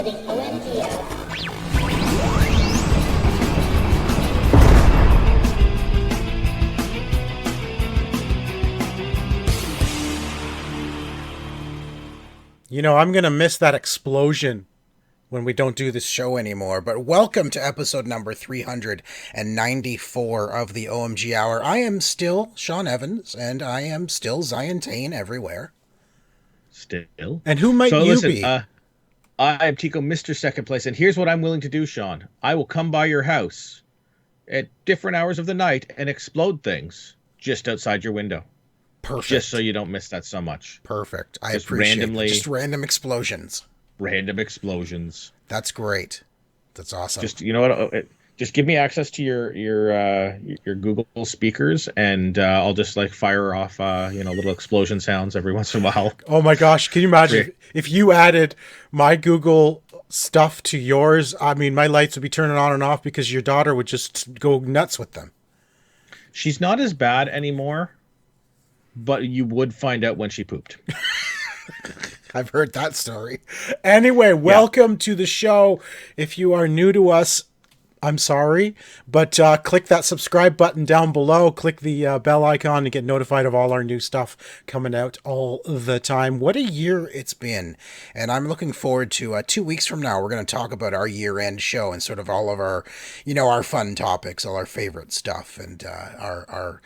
Putting OMG out. You know, I'm going to miss that explosion when we don't do this show anymore. But welcome to episode number 394 of the OMG Hour. I am still Sean Evans, and I am still Zion Tane everywhere. Still? And who might you be? I am Tico, Mr. Second Place, and here's what I'm willing to do, Sean. I will come by your house at different hours of the night and explode things just outside your window. Perfect. Just so you don't miss that so much. Perfect. I Just appreciate randomly, it. Just random explosions. Random explosions. That's great. That's awesome. Just, you know what? Just give me access to your Google speakers, and I'll just like fire off little explosion sounds every once in a while. Oh my gosh, can you imagine if you added my Google stuff to yours? I mean, my lights would be turning on and off because your daughter would just go nuts with them. She's not as bad anymore, but you would find out when she pooped. I've heard that story. Anyway, welcome to the show. If you are new to us, I'm sorry, but click that subscribe button down below. Click the bell icon to get notified of all our new stuff coming out all the time. What a year it's been. And I'm looking forward to 2 weeks from now. We're going to talk about our year-end show and sort of all of our, our fun topics, all our favorite stuff, and our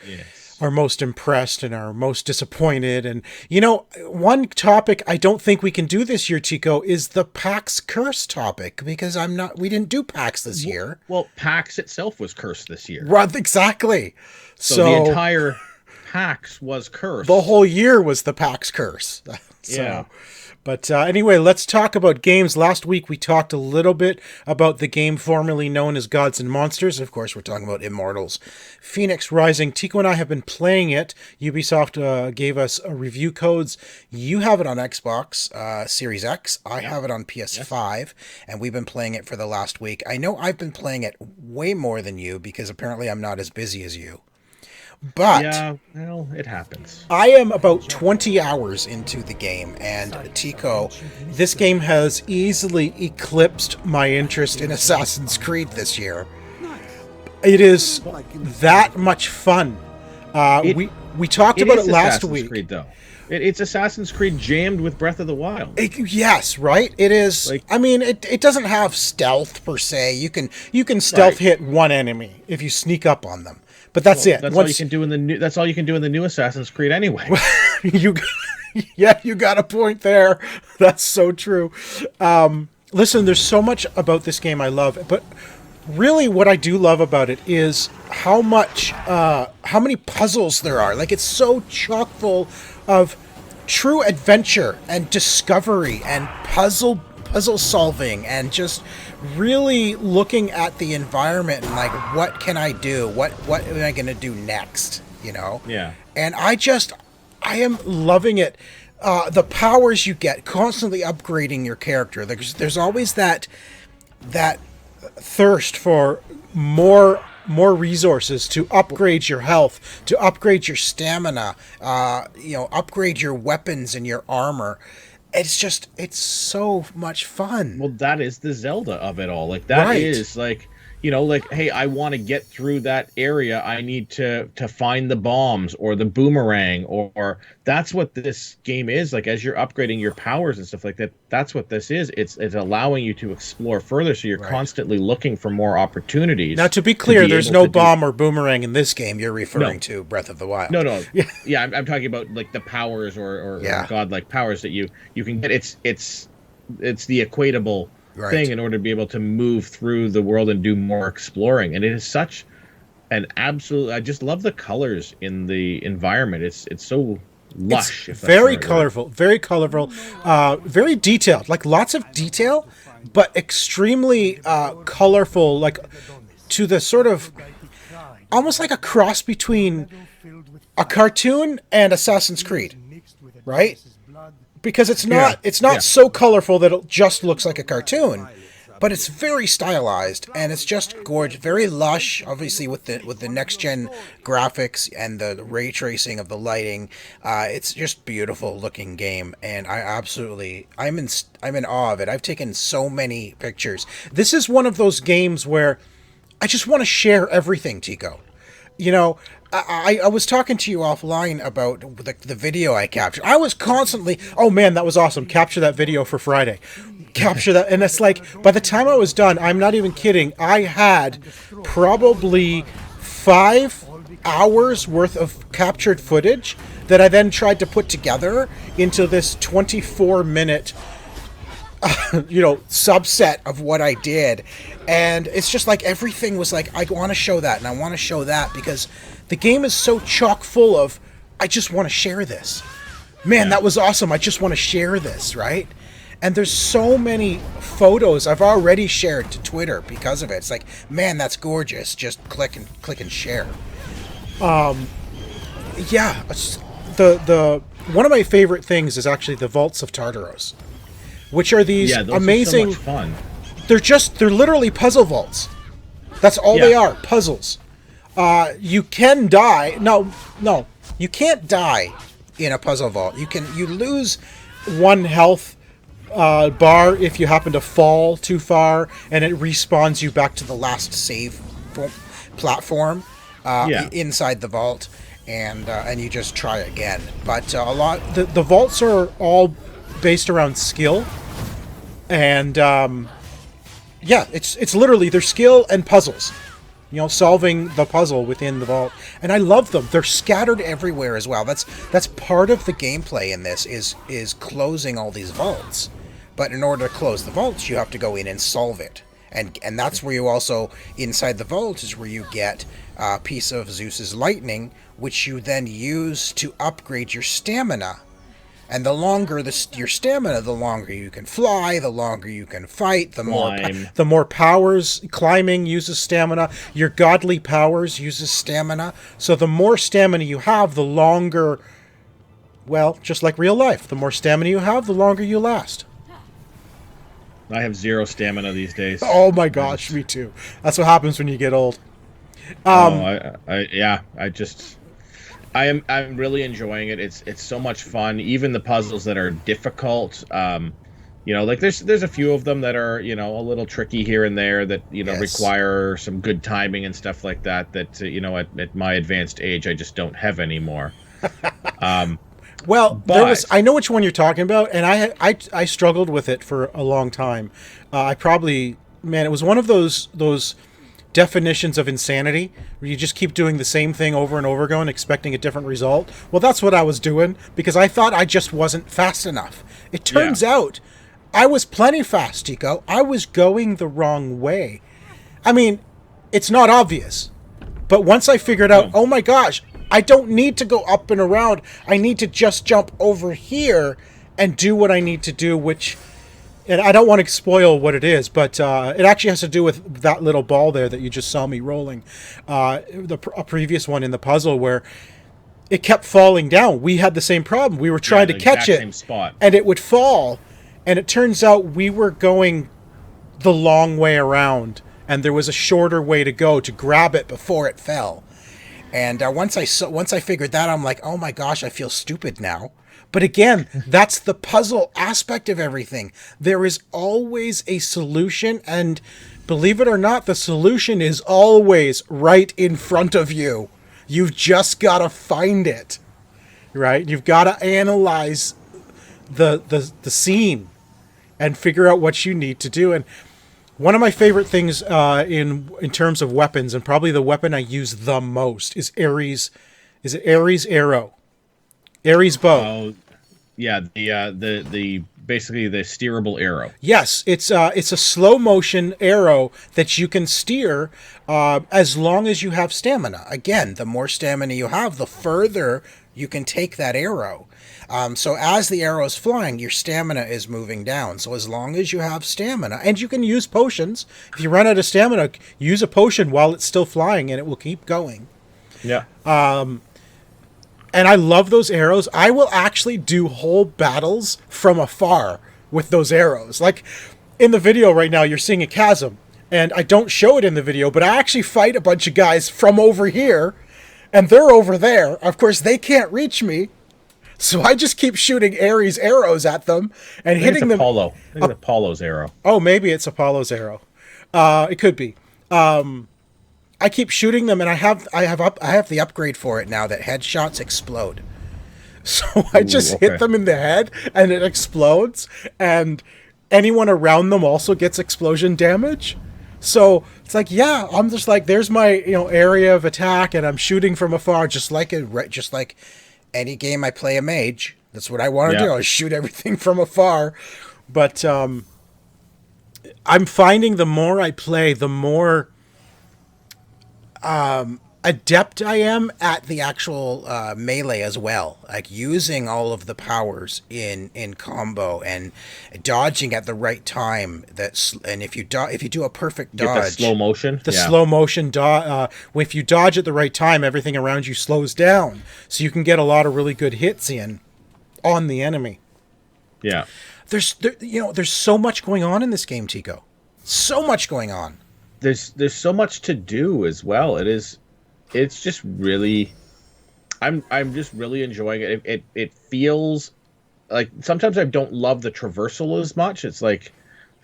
most impressed and our most disappointed. And, one topic I don't think we can do this year, Tico, is the PAX curse topic, because we didn't do PAX this year. Well, PAX itself was cursed this year. Right, exactly. So the entire PAX was cursed. The whole year was the PAX curse. Yeah. But anyway, let's talk about games. Last week we talked a little bit about the game formerly known as Gods and Monsters. Of course, we're talking about Immortals Fenyx Rising. Tico and I have been playing it. Ubisoft gave us review codes. You have it on Xbox Series X. I have it on PS5, and we've been playing it for the last week. I know I've been playing it way more than you because apparently I'm not as busy as you. But yeah, well, it happens. I am about 20 hours into the game, and Tico, this game has easily eclipsed my interest in Assassin's Creed this year. It is that much fun. We talked about it last week. Creed, though. It's Assassin's Creed jammed with Breath of the Wild. Yes, right? It is. It doesn't have stealth per se. You can stealth hit one enemy if you sneak up on them. But that's it. That's all you can do in the new. That's all you can do in the new Assassin's Creed, anyway. you got a point there. That's so true. Listen, there's so much about this game I love, but really, what I do love about it is how many puzzles there are. Like, it's so chock full of true adventure and discovery and puzzle solving and just really looking at the environment and like, what can I do? What am I going to do next? Yeah. And I am loving it. The powers you get, constantly upgrading your character. There's always that thirst for more resources to upgrade your health, to upgrade your stamina, upgrade your weapons and your armor. It's so much fun. Well, that is the Zelda of it all. Like, that is like, hey, I want to get through that area. I need to find the bombs or the boomerang, or that's what this game is. Like, as you're upgrading your powers and stuff like that, that's what this is. It's allowing you to explore further, so you're constantly looking for more opportunities. Now, to be clear, there's no bomb or boomerang in this game. You're referring to Breath of the Wild. No. Yeah, I'm talking about like the powers or godlike powers that you can get. It's the equatable thing in order to be able to move through the world and do more exploring. And it is such an absolute. I just love the colors in the environment. It's so lush. It's very colorful, very detailed. Like, lots of detail, but extremely colorful. Like, to the sort of almost like a cross between a cartoon and Assassin's Creed, right? Because it's not so colorful that it just looks like a cartoon, but it's very stylized and it's just gorgeous, very lush. Obviously, with the next gen graphics and the ray tracing of the lighting, it's just beautiful looking game, and I'm in awe of it. I've taken so many pictures. This is one of those games where I just want to share everything, Tico. You know, I was talking to you offline about the video I captured. I was constantly, oh man, that was awesome. Capture that video for Friday. Capture that. And it's like, by the time I was done, I'm not even kidding, I had probably 5 hours worth of captured footage that I then tried to put together into this 24-minute subset of what I did. And it's just like everything was like, I want to show that and I want to show that, because the game is so chock full of, I just want to share this. Man, that was awesome. I just want to share this, right? And there's so many photos I've already shared to Twitter because of it. It's like, man, that's gorgeous. Just click and share. Yeah, the one of my favorite things is actually the Vaults of Tartaros, which are these amazing. Are so much fun. They're literally puzzle vaults. That's all they are, puzzles. You can die. No, you can't die in a puzzle vault. You lose 1 health bar if you happen to fall too far, and it respawns you back to the last save platform inside the vault, and you just try again. But the vaults are all based around skill, and it's literally their skill and puzzles. Solving the puzzle within the vault. And I love them. They're scattered everywhere as well. That's part of the gameplay in this is closing all these vaults. But in order to close the vaults, you have to go in and solve it. And that's where you also, inside the vault, is where you get a piece of Zeus's lightning, which you then use to upgrade your stamina. And the longer your stamina, the longer you can fly, the longer you can fight, the more powers. Climbing uses stamina. Your godly powers uses stamina. So the more stamina you have, the longer, well, just like real life, the more stamina you have, the longer you last. I have 0 stamina these days. Oh my gosh, me too. That's what happens when you get old. I'm really enjoying it. It's so much fun. Even the puzzles that are difficult, like there's a few of them that are a little tricky here and there that require some good timing and stuff like that. That at my advanced age I just don't have anymore. Well, I know which one you're talking about, and I struggled with it for a long time. It was one of those definitions of insanity where you just keep doing the same thing over and over again, expecting a different result. Well, that's what I was doing because I thought I just wasn't fast enough. It turns out I was plenty fast, Tico. I was going the wrong way. I mean, it's not obvious, but once I figured out, oh my gosh, I don't need to go up and around. I need to just jump over here and do what I need to do, and I don't want to spoil what it is, but it actually has to do with that little ball there that you just saw me rolling. A previous one in the puzzle where it kept falling down. We had the same problem. We were trying to catch it, same spot. And it would fall. And it turns out we were going the long way around, and there was a shorter way to go to grab it before it fell. And once I figured that, I'm like, oh my gosh, I feel stupid now. But again, that's the puzzle aspect of everything. There is always a solution, and believe it or not, the solution is always right in front of you. You've just got to find it, right? You've got to analyze the scene and figure out what you need to do. And one of my favorite things in terms of weapons, and probably the weapon I use the most, is Ares. Is it Ares arrow? Ares bow. Oh, yeah, the basically the steerable arrow. Yes, it's a slow motion arrow that you can steer as long as you have stamina. Again, the more stamina you have, the further you can take that arrow. So as the arrow is flying, your stamina is moving down. So as long as you have stamina, and you can use potions. If you run out of stamina, use a potion while it's still flying, and it will keep going. Yeah. And I love those arrows. I will actually do whole battles from afar with those arrows. Like, in the video right now, you're seeing a chasm, and I don't show it in the video, but I actually fight a bunch of guys from over here, and they're over there. Of course, they can't reach me, so I just keep shooting Ares arrows at them and hitting them. Apollo. I think it's Apollo's arrow. Oh, maybe it's Apollo's arrow. It could be. I keep shooting them, and I have the upgrade for it now that headshots explode. So I just hit them in the head, and it explodes, and anyone around them also gets explosion damage. So it's like, yeah, I'm just like, there's my area of attack, and I'm shooting from afar, just like any game I play a mage. That's what I want to do. I shoot everything from afar. But I'm finding the more I play, the more adept I am at the actual melee as well, like using all of the powers in combo and dodging at the right time. And if you do a perfect dodge, the slow motion, slow motion if you dodge at the right time, everything around you slows down, so you can get a lot of really good hits in on the enemy. Yeah, there's so much going on in this game, Tico. So much going on. There's so much to do as well. It's just really, I'm just really enjoying it. It feels like sometimes I don't love the traversal as much. It's like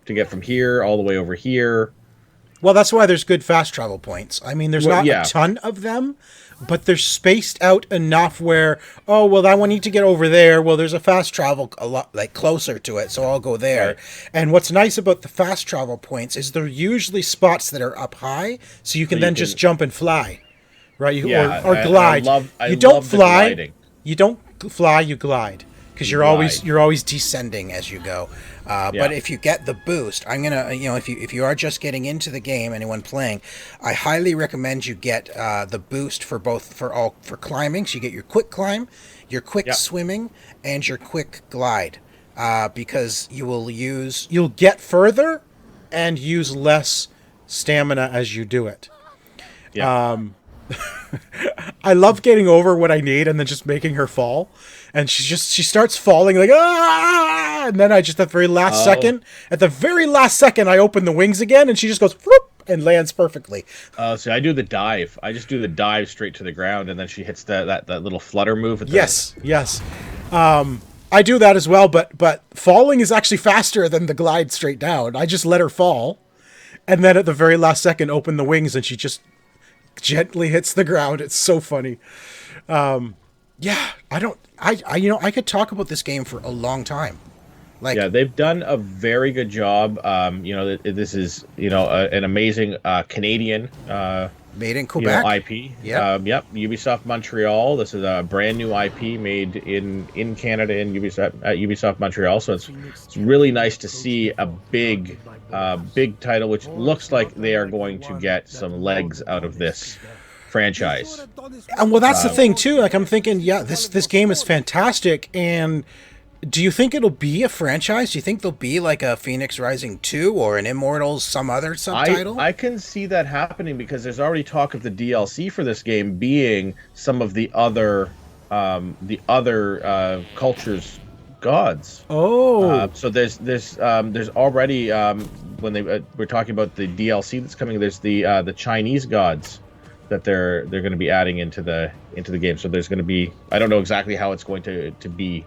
to get from here all the way over here. Well, that's why there's good fast travel points. I mean, there's not a ton of them, but they're spaced out enough where, oh, well, I need to get over there. Well, there's a fast travel a lot like closer to it, so I'll go there. Right. And what's nice about the fast travel points is they're usually spots that are up high, so you can just jump and fly. Right, or glide. You don't fly. You don't fly. You glide because you're always descending as you go. But if you get the boost, I'm gonna if you are just getting into the game, anyone playing, I highly recommend you get the boost for climbing. So you get your quick climb, your quick swimming, and your quick glide, because you'll get further and use less stamina as you do it. Yeah. I love getting over what I need and then just making her fall, and she starts falling like and then I just at the very last second I open the wings again and she just goes whoop and lands perfectly. So I do the dive. I just do the dive straight to the ground, and then she hits that little flutter move. Yes. I do that as well, but falling is actually faster than the glide straight down. I just let her fall, and then at the very last second open the wings, and she just gently hits the ground. It's so funny. I could talk about this game for a long time. They've done a very good job. This is an amazing Canadian made in Quebec IP. Ubisoft Montreal. This is a brand new IP made in Canada at Ubisoft Montreal. So it's really nice to see a big title, which looks like they are going to get some legs out of this franchise. And well, that's the thing too. Like I'm thinking, this game is fantastic. And do you think it'll be a franchise? Do you think there'll be like a Phoenix Rising 2 or an Immortals, some other subtitle? I can see that happening because there's already talk of the DLC for this game being some of the other cultures' gods. Oh, so there's already when we're talking about the DLC that's coming. There's the Chinese gods that they're going to be adding into the game. So there's going to be, I don't know exactly how it's going to be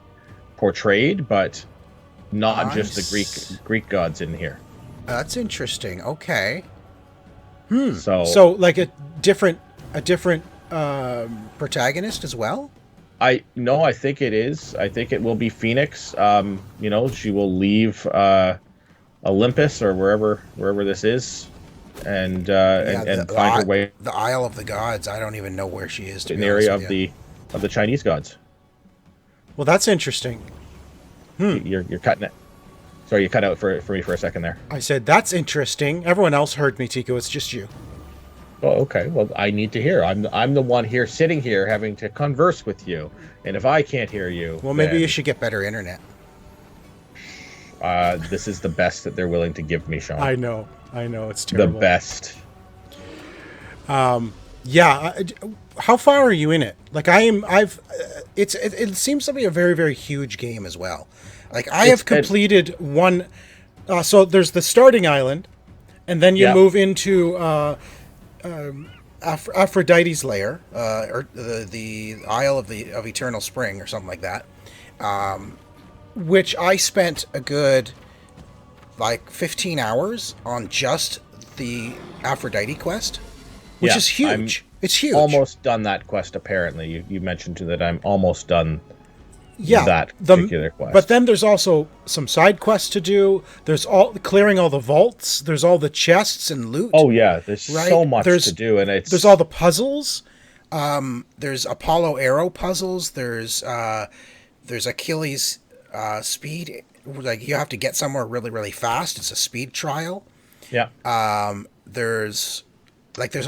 portrayed, but not just the Greek gods in here. That's interesting. Okay. So like a different protagonist as well? I think it is. I think it will be Phoenix. She will leave Olympus or wherever this is, and find her way. The Isle of the Gods. I don't even know where she is. To an area of the Chinese gods. Well, that's interesting. You're cutting it. Sorry, you cut out for me for a second there. I said, that's interesting. Everyone else heard me, Tico. It's just you. Oh, okay. Well, I need to hear. I'm the one here sitting here having to converse with you. And if I can't hear you... Well, maybe you should get better internet. This is the best that they're willing to give me, Sean. I know. It's terrible. The best. How far are you in it? Like it seems to be a very, very huge game as well. Like I have completed one So there's the starting island, and then you move into Aphrodite's lair, or the Isle of Eternal Spring, or something like that, which I spent a good 15 hours on just the Aphrodite quest, which is huge. It's huge. Almost done that quest. Apparently, you mentioned that I'm almost done. That particular quest. But then there's also some side quests to do. There's clearing all the vaults. There's all the chests and loot. Oh yeah, there's so much to do, and there's all the puzzles. There's Apollo arrow puzzles. There's Achilles speed. Like you have to get somewhere really, really fast. It's a speed trial. Yeah. There's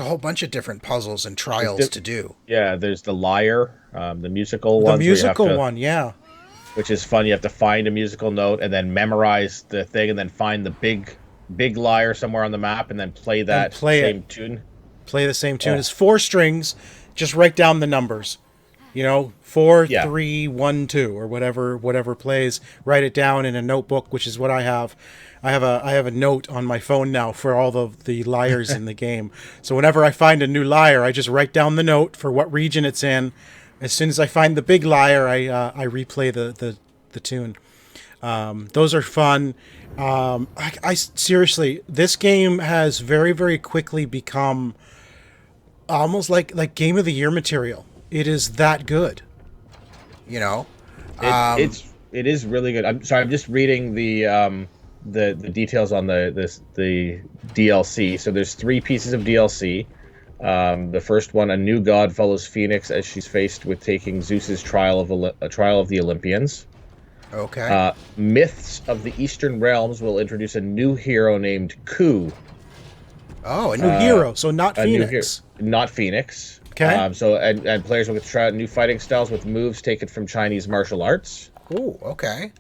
a whole bunch of different puzzles and trials to do. Yeah, there's the lyre, the musical one. The musical one, yeah. Which is fun. You have to find a musical note and then memorize the thing, and then find the big lyre somewhere on the map, and then play that same tune. Play the same tune. It's 4 strings. Just write down the numbers. 4, 3, 1, 2, or whatever plays. Write it down in a notebook, which is what I have. I have a note on my phone now for all the lyres in the game. So whenever I find a new lyre, I just write down the note for what region it's in. As soon as I find the big lyre, I replay the tune. Those are fun. I seriously, this game has very, very quickly become almost like Game of the Year material. It is that good. It is really good. I'm sorry, I'm just reading the details on the DLC. So there's 3 pieces of DLC. The first one, a new god follows Phoenix as she's faced with taking Zeus's trial of the Olympians. Okay. Myths of the Eastern Realms will introduce a new hero named Ku. Oh, a new hero, so not Phoenix. Not Phoenix. Okay. And players will get to try out new fighting styles with moves taken from Chinese martial arts. Oh, okay.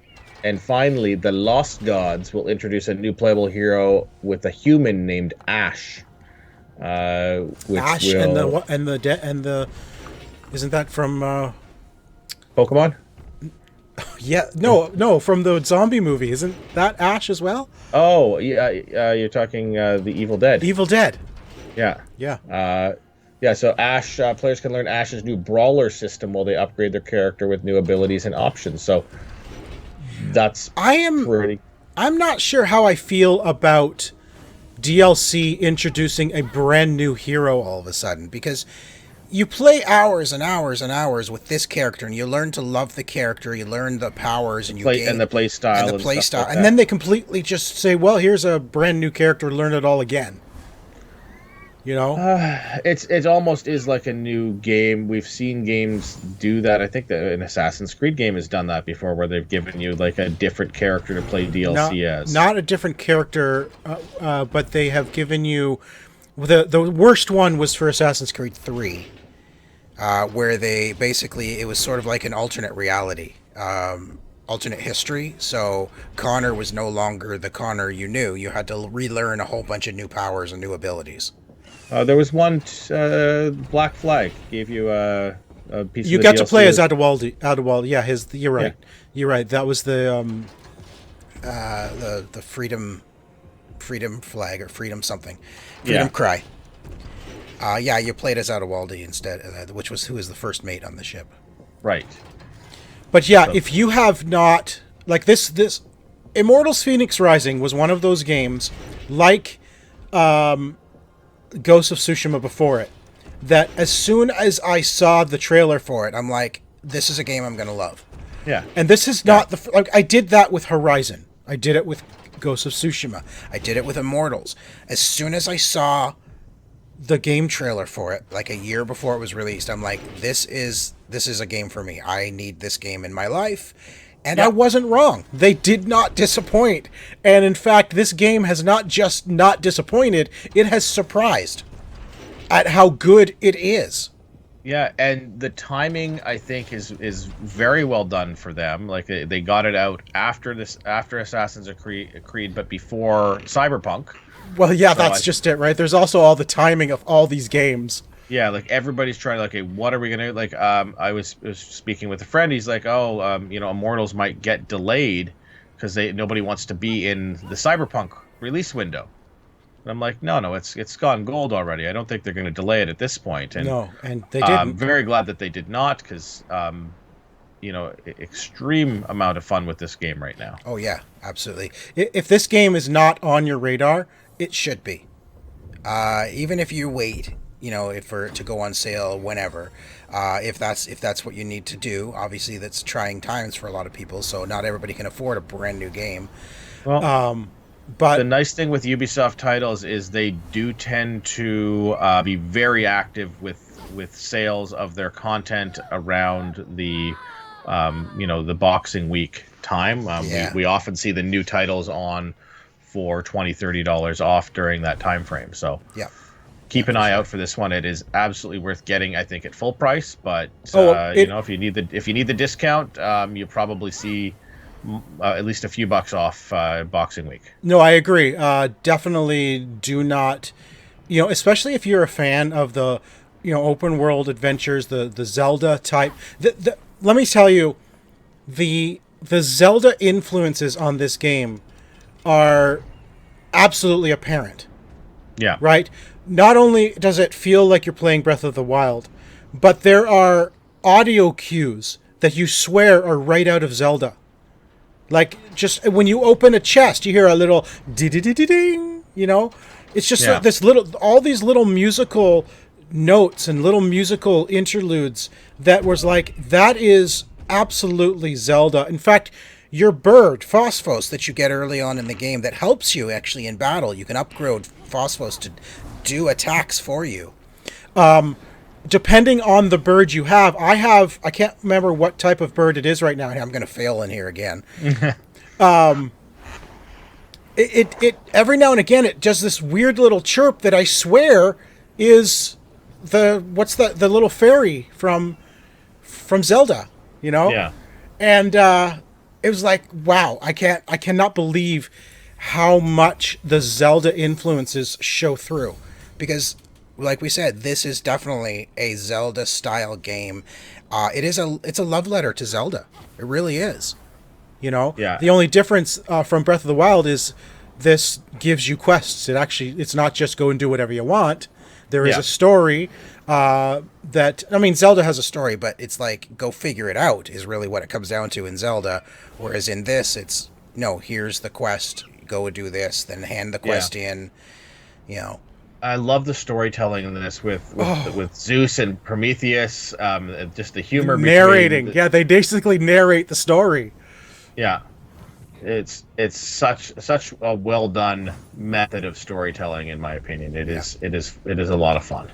And finally, the Lost Gods will introduce a new playable hero with a human named Ash. Ash and the isn't that from Pokemon? Yeah, no, from the zombie movie. Isn't that Ash as well? Oh, yeah, you're talking the Evil Dead. Evil Dead. Yeah. Yeah. So Ash players can learn Ash's new brawler system while they upgrade their character with new abilities and options. So I'm not sure how I feel about DLC introducing a brand new hero all of a sudden, because you play hours and hours and hours with this character, and you learn to love the character, you learn the powers, and the play style, and then they completely just say, "Well, here's a brand new character, learn it all again." It almost is like a new game. We've seen games do that. I think that an Assassin's Creed game has done that before, where they've given you like a different character to play DLC as. Not a different character, but they have given you the worst one was for Assassin's Creed 3, where they basically, it was sort of like an alternate reality, alternate history. So Connor was no longer the Connor you knew. You had to relearn a whole bunch of new powers and new abilities. There was one, Black Flag gave you a piece of You the got DLC. to play as Adewaldi. Yeah, you're right. Yeah. You're right. That was the freedom flag or freedom something. Freedom cry. You played as Adewaldi instead, who was the first mate on the ship. Right. But if you have not, like this Immortals Fenyx Rising was one of those games, like Ghost of Tsushima before it, that as soon as I saw the trailer for it, I'm like, this is a game I'm going to love. Yeah. And this is not I did that with Horizon. I did it with Ghost of Tsushima. I did it with Immortals. As soon as I saw the game trailer for it, like a year before it was released, I'm like, this is a game for me. I need this game in my life. And I wasn't wrong. They did not disappoint. And in fact, this game has not just not disappointed, it has surprised at how good it is. Yeah, and the timing, I think, is very well done for them. Like they got it out after Assassin's Creed, but before Cyberpunk. Well, yeah, that's just it, right? There's also all the timing of all these games. Yeah, like everybody's trying to, okay, what are we gonna do? Like, I was speaking with a friend. He's like, Immortals might get delayed because nobody wants to be in the Cyberpunk release window. And I'm like, no, it's gone gold already. I don't think they're going to delay it at this point. And No, and they didn't. I'm very glad that they did not, because extreme amount of fun with this game right now. Oh yeah, absolutely. If this game is not on your radar, it should be. Even if you wait, for it to go on sale whenever, if that's what you need to do. Obviously, that's trying times for a lot of people, so not everybody can afford a brand new game. Well, but the nice thing with Ubisoft titles is they do tend to be very active with sales of their content around the the Boxing Week time. We often see the new titles on for $20-$30 off during that time frame. So yeah, keep an eye out for this one. It is absolutely worth getting, I think, at full price. But if you need the discount, you'll probably see at least a few bucks off Boxing Week. No, I agree. Definitely do not, especially if you're a fan of the, open world adventures, the Zelda type. Let me tell you, the Zelda influences on this game are absolutely apparent. Yeah. Right? Not only does it feel like you're playing Breath of the Wild, but there are audio cues that you swear are right out of Zelda. Like, just when you open a chest, you hear a little ding, It's just like all these little musical notes and little musical interludes that was like, that is absolutely Zelda. In fact, your bird, Phosphos, that you get early on in the game that helps you actually in battle, you can upgrade Phosphos to do attacks for you. Depending on the bird you have, I can't remember what type of bird it is right now. I'm going to fail in here again. It every now and again, it does this weird little chirp that I swear is the little fairy from Zelda, Yeah. And it was like, wow, I cannot believe how much the Zelda influences show through, because like we said, this is definitely a Zelda style game. It's a love letter to Zelda. It really is. Yeah. The only difference from Breath of the Wild is this gives you quests. It's not just go and do whatever you want. There is a story Zelda has a story, but it's like, go figure it out is really what it comes down to in Zelda. Whereas in this, it's, no, here's the quest, go do this, then hand the quest in, I love the storytelling in this with Zeus and Prometheus, just the humor. Narrating. They basically narrate the story. Yeah. It's such a well done method of storytelling, in my opinion. It is a lot of fun.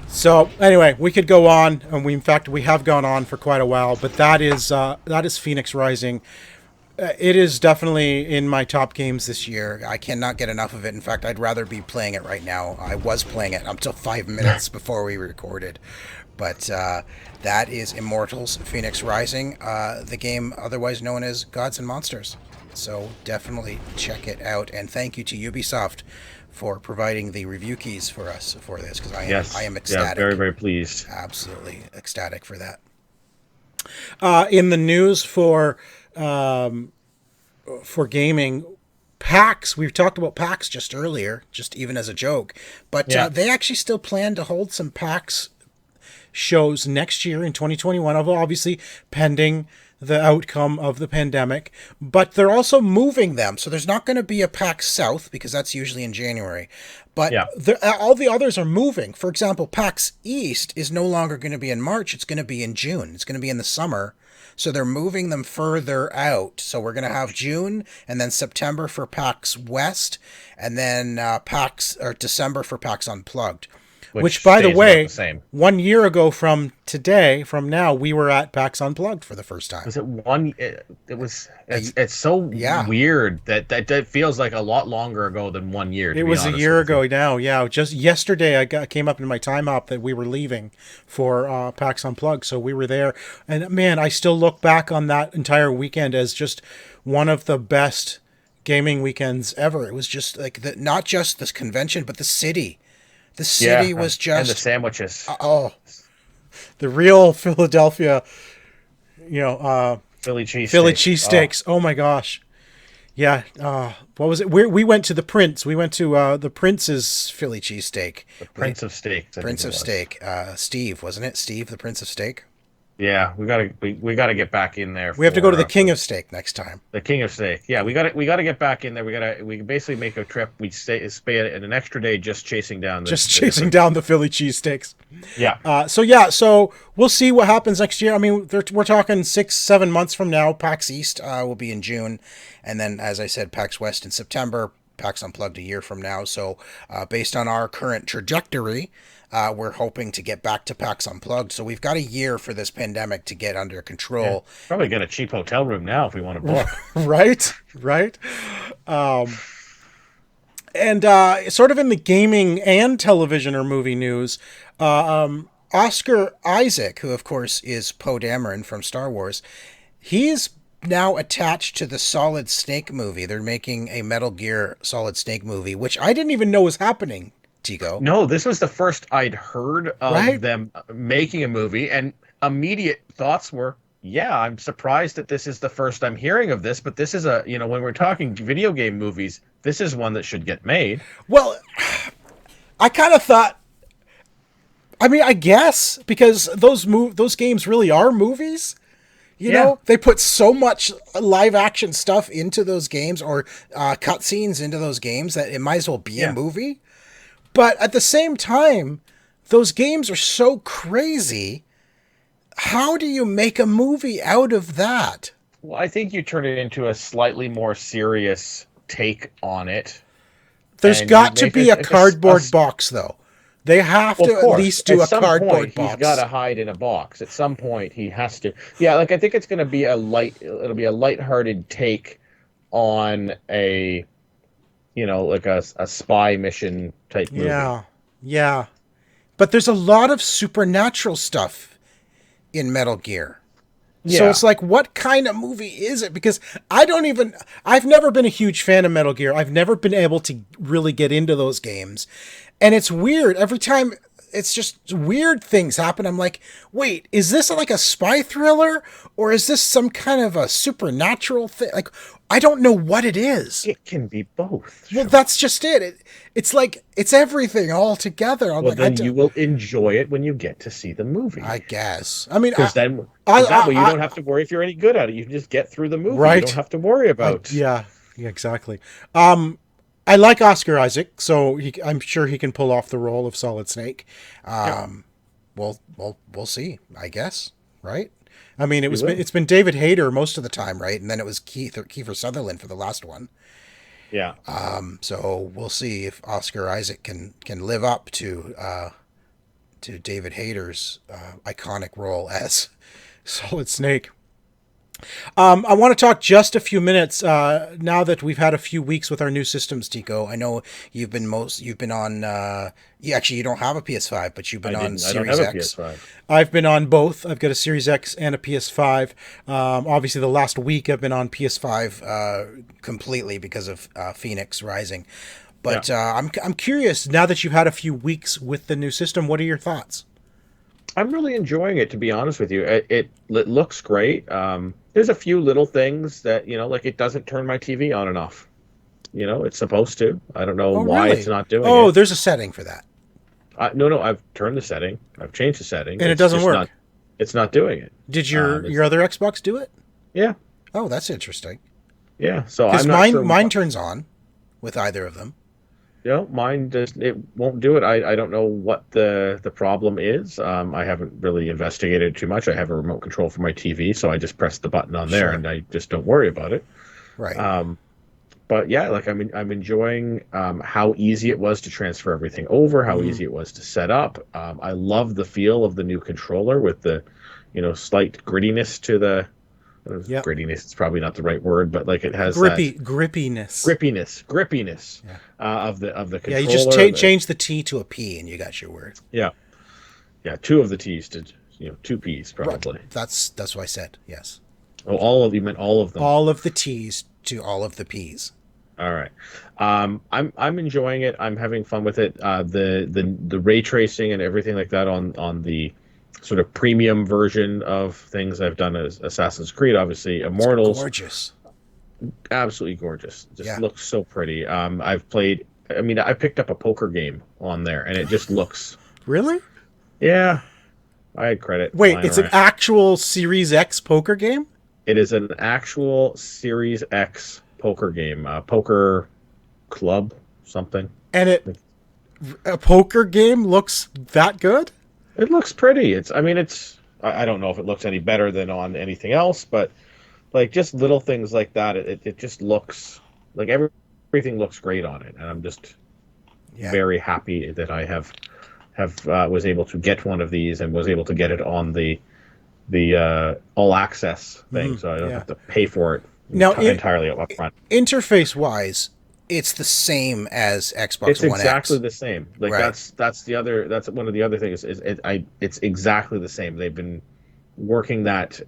So anyway, we could go on, and we have gone on for quite a while, but that is Fenyx Rising. It is definitely in my top games this year. I cannot get enough of it. In fact, I'd rather be playing it right now. I was playing it until 5 minutes before we recorded. But that is Immortals Fenyx Rising, the game otherwise known as Gods and Monsters. So definitely check it out. And thank you to Ubisoft for providing the review keys for us for this, because I am ecstatic. Yeah, very, very pleased. Absolutely ecstatic for that. In the news for gaming, PAX, we've talked about PAX just earlier, just even as a joke, but they actually still plan to hold some PAX shows next year in 2021, obviously pending the outcome of the pandemic, but they're also moving them. So there's not going to be a PAX South, because that's usually in January, but all the others are moving. For example, PAX East is no longer going to be in March. It's going to be in June. It's going to be in the summer. So they're moving them further out. So we're going to have June and then September for PAX West, and then December for PAX Unplugged. Which by the way, 1 year ago from now, we were at PAX Unplugged for the first time. Was it one? It's so weird that feels like a lot longer ago than 1 year. It was a year ago now. Yeah, just yesterday I came up in my time hop that we were leaving for PAX Unplugged, so we were there, and man, I still look back on that entire weekend as just one of the best gaming weekends ever. It was just like not just this convention, but the city. The city was just... And the sandwiches. The real Philadelphia, Philly cheesesteaks. Oh my gosh. Yeah. What was it? We went to the Prince. We went to the Prince's Philly cheesesteak. The Prince of Steaks. Prince of Steak. Steve, wasn't it? Steve, the Prince of Steak. Yeah, we gotta get back in there. We have to go to the King of Steak next time. The King of Steak. Yeah, we gotta get back in there. We basically make a trip. We spend an extra day just chasing down the Philly cheesesteaks. Yeah. So we'll see what happens next year. I mean, we're talking 6-7 months from now. PAX East will be in June, and then, as I said, PAX West in September. PAX Unplugged a year from now. So based on our current trajectory, we're hoping to get back to PAX Unplugged. So we've got a year for this pandemic to get under control. Yeah. Probably get a cheap hotel room now if we want to book. Right. And sort of in the gaming and television or movie news, Oscar Isaac, who of course is Poe Dameron from Star Wars, he's now attached to the Solid Snake movie. They're making a Metal Gear Solid Snake movie, which I didn't even know was happening, Tico. No, this was the first I'd heard of them making a movie, and immediate thoughts were, yeah, I'm surprised that this is the first I'm hearing of this, but this is when we're talking video game movies, this is one that should get made. Well, I kind of thought, I mean, I guess, because those games really are movies. You know, they put so much live action stuff into those games, or cutscenes into those games, that it might as well be a movie. But at the same time, those games are so crazy. How do you make a movie out of that? Well, I think you turn it into a slightly more serious take on it. There's got to be a cardboard box, though. They have to at least do a cardboard box. He's got to hide in a box. At some point, he has to. Yeah, like I think it's going to be it'll be a lighthearted take on a, like a spy mission type movie. Yeah. But there's a lot of supernatural stuff in Metal Gear. Yeah. So it's like, what kind of movie is it? Because I've never been a huge fan of Metal Gear. I've never been able to really get into those games. And it's weird. Every time it's just weird things happen, I'm like, wait, is this like a spy thriller? Or is this some kind of a supernatural thing? Like, I don't know what it is. It can be both. Well, that's just it. It's like, it's everything all together. You will enjoy it when you get to see the movie. I guess. I mean, because then that way you don't have to worry if you're any good at it. You can just get through the movie. Right. You don't have to worry about. Yeah, exactly. I like Oscar Isaac, so I'm sure he can pull off the role of Solid Snake. We'll see, I guess, right? I mean, it's been David Hayter most of the time, right? And then it was Kiefer Sutherland for the last one. Yeah. So we'll see if Oscar Isaac can live up to David Hayter's iconic role as Solid Snake. I want to talk just a few minutes now that we've had a few weeks with our new systems, Tico. I know you've been on. You don't have a PS5, but you've been on Series X. PS5. I've been on both. I've got a Series X and a PS5. Obviously, the last week I've been on PS5 completely because of Phoenix Rising. But I'm curious, now that you've had a few weeks with the new system, what are your thoughts? I'm really enjoying it, to be honest with you. It looks great. There's a few little things that, like it doesn't turn my TV on and off. It's supposed to. I don't know why it's not doing it. Oh, there's a setting for that. No, I've turned the setting. I've changed the setting. And it doesn't work. It's not doing it. Did your other Xbox do it? Yeah. Oh, that's interesting. Yeah, so because mine turns on with either of them. Mine it won't do it. I don't know what the problem is. I haven't really investigated too much. I have a remote control for my TV, so I just press the button on there, and I just don't worry about it. Right. But yeah, like I'm enjoying how easy it was to transfer everything over, how easy it was to set up. I love the feel of the new controller with the, slight grittiness to the. Grittiness is probably not the right word, but like it has grippiness of the controller. Yeah, you just change the T to a P and you got your word. Yeah, two of the T's to two P's probably. Right. That's what I said. Yes. Oh, you meant all of them. All of the T's to all of the P's. All right. I'm enjoying it. I'm having fun with it. The ray tracing and everything like that on the sort of premium version of things I've done as Assassin's Creed, obviously. Immortals. It's gorgeous. absolutely gorgeous. Just Yeah. looks so pretty. I've played. I mean, I picked up a poker game on there, and it just looks. Really? Yeah, I had credit Wait, lying it's an around. actual Series X poker game? It is an actual Series X poker game, poker club, something. And a poker game looks that good? It looks pretty. I mean, I don't know if it looks any better than on anything else, but like just little things like that, it just looks like everything looks great on it, and I'm just Yeah. very happy that I have was able to get one of these and was able to get it on the all access thing, so I don't yeah. have to pay for it Now, entirely up front. interface wise, it's the same as Xbox It's One exactly X. the same. Like Right. that's one of the other things it's exactly the same. They've been working that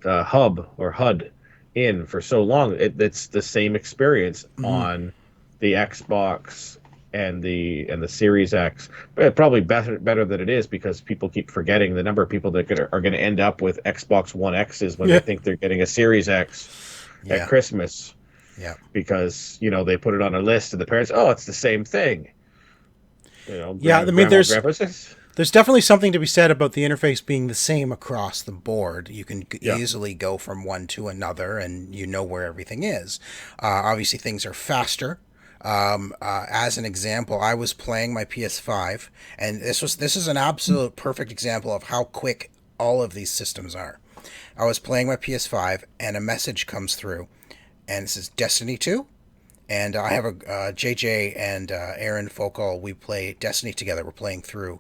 hub or HUD in for so long. It's the same experience on the Xbox and the Series X, but probably better than it is because people keep forgetting the number of people that are going to end up with Xbox One X's when Yeah. they think they're getting a Series X Yeah. at Christmas Yeah. because they put it on a list and the parents, oh, it's the same thing. Yeah, I mean, grandma, there's grandpa says, There's definitely something to be said about the interface being the same across the board. You can Yeah. easily go from one to another, and you know where everything is. Obviously, things are faster. As an example, I was playing my PS5, and this is an absolute perfect example of how quick all of these systems are. I was playing my PS5, and a message comes through, and it says Destiny 2. And I have a JJ and Aaron Focal. We play Destiny together. We're playing through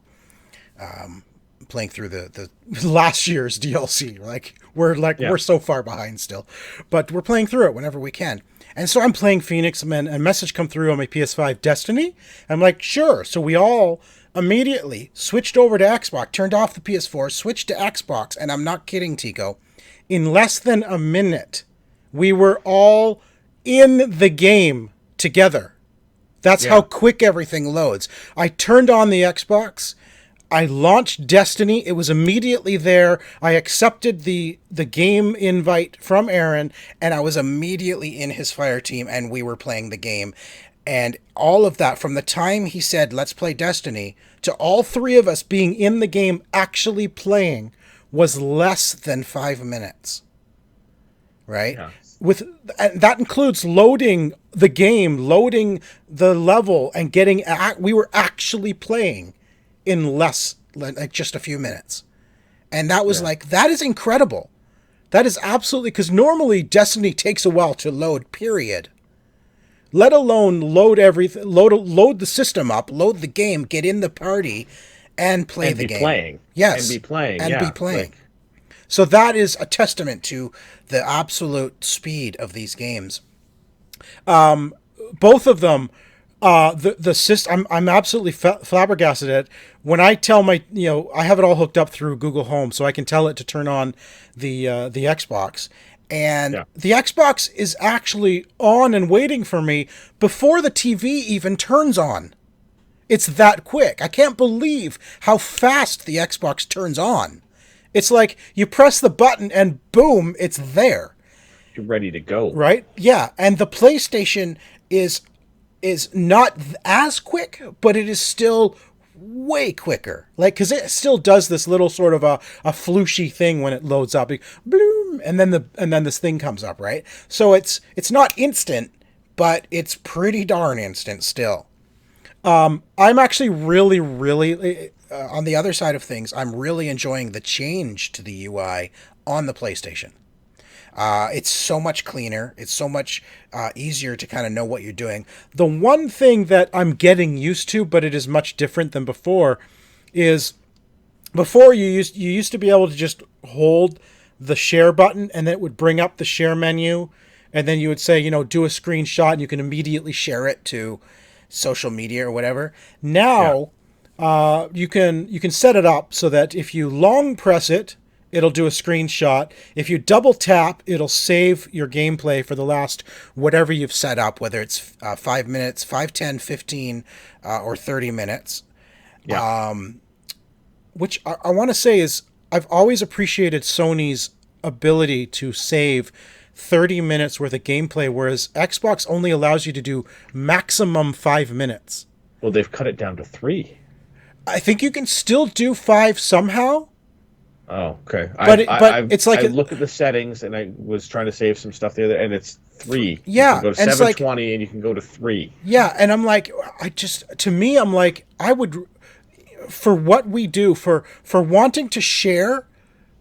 the last year's DLC. Yeah. We're so far behind still, but we're playing through it whenever we can. And so I'm playing Phoenix, and then a message come through on my PS5, Destiny. I'm like, sure. So we all immediately switched over to Xbox, turned off the PS4, switched to Xbox, and I'm not kidding, Tico. In less than a minute, we were all in the game together. That's Yeah. how quick everything loads. I turned on the Xbox. I launched Destiny. It was immediately there. I accepted the game invite from Aaron, and I was immediately in his fire team, and we were playing the game. And all of that, from the time he said, let's play Destiny, to all three of us being in the game actually playing, was less than 5 minutes. Right? Yeah. And that includes loading the game, loading the level, and we were actually playing in less, like just a few minutes. And that was that is incredible. That is absolutely, because normally Destiny takes a while to load, period. Let alone load everything, load the system up, load the game, get in the party, and play the game. Playing. Yes. And be playing. And yeah. be playing. Like, So that is a testament to the absolute speed of these games. Both of them, the system, I'm absolutely flabbergasted at it. When I tell I have it all hooked up through Google Home, so I can tell it to turn on the Xbox. And the Xbox is actually on and waiting for me before the TV even turns on. It's that quick. I can't believe how fast the Xbox turns on. It's like you press the button and boom, it's there. you're ready to go. Right? Yeah. And the PlayStation is not as quick, but it is still way quicker. Like, because it still does this little sort of a flooshy thing when it loads up. Bloom, and then this thing comes up, right? So it's not instant, but it's pretty darn instant still. I'm actually really, really on the other side of things. I'm really enjoying the change to the UI on the PlayStation. It's so much cleaner. It's so much easier to kind of know what you're doing. The one thing that I'm getting used to, but it is much different than before, is before you used to be able to just hold the share button and it would bring up the share menu, and then you would say, do a screenshot, and you can immediately share it to social media or whatever. Now, you can set it up so that if you long press it, it'll do a screenshot. If you double tap, it'll save your gameplay for the last whatever you've set up, whether it's 5 minutes, 5, 10, 15, or 30 minutes. Yeah. Which I want to say is I've always appreciated Sony's ability to save 30 minutes worth of gameplay, whereas Xbox only allows you to do maximum 5 minutes. Well, they've cut it down to 3. I think you can still do 5 somehow. Oh, okay. But it's like I looked at the settings and I was trying to save some stuff the other, and it's 3. Yeah, you can go to 720 and you can go to 3. Yeah, and I'm like, to me, I'm like, I would, for what we do, for wanting to share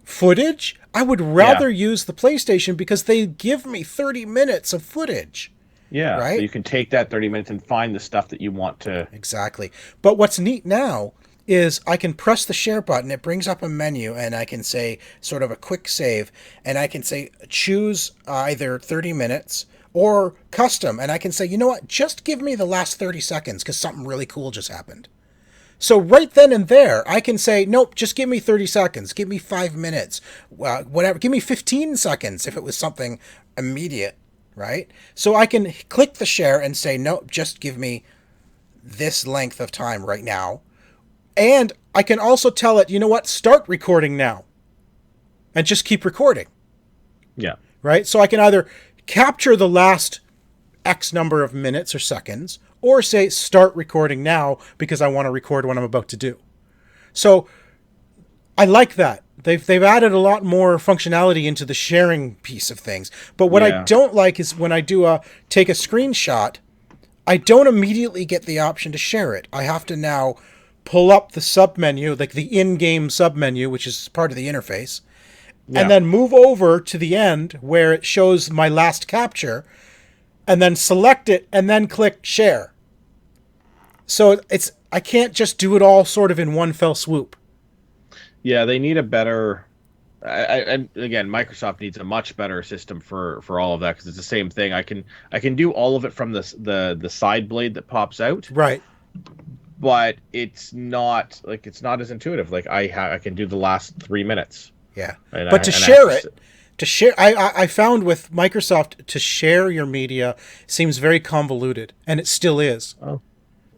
footage, I would rather use the PlayStation because they give me 30 minutes of footage. Yeah, right. So you can take that 30 minutes and find the stuff that you want to. Exactly. But what's neat now is I can press the share button. It brings up a menu, and I can say sort of a quick save, and I can say choose either 30 minutes or custom, and I can say, you know what, just give me the last 30 seconds because something really cool just happened. So right then and there, I can say, nope, just give me 30 seconds, give me 5 minutes, whatever, give me 15 seconds if it was something immediate, right? So I can click the share and say, nope, just give me this length of time right now. And I can also tell it, you know what, start recording now. And just keep recording. Yeah. Right? So I can either capture the last X number of minutes or seconds, or say start recording now because I want to record what I'm about to do. So I like that. They've added a lot more functionality into the sharing piece of things. But what I don't like is when I do take a screenshot, I don't immediately get the option to share it. I have to now pull up the submenu, like the in-game submenu, which is part of the interface, and then move over to the end where it shows my last capture, and then select it and then click share. So I can't just do it all sort of in one fell swoop. Yeah, they need a better. Again, Microsoft needs a much better system for all of that because it's the same thing. I can do all of it from the side blade that pops out. Right. But it's not as intuitive. Like I can do the last 3 minutes. Yeah. But to share I found with Microsoft, to share your media seems very convoluted, and it still is. Oh.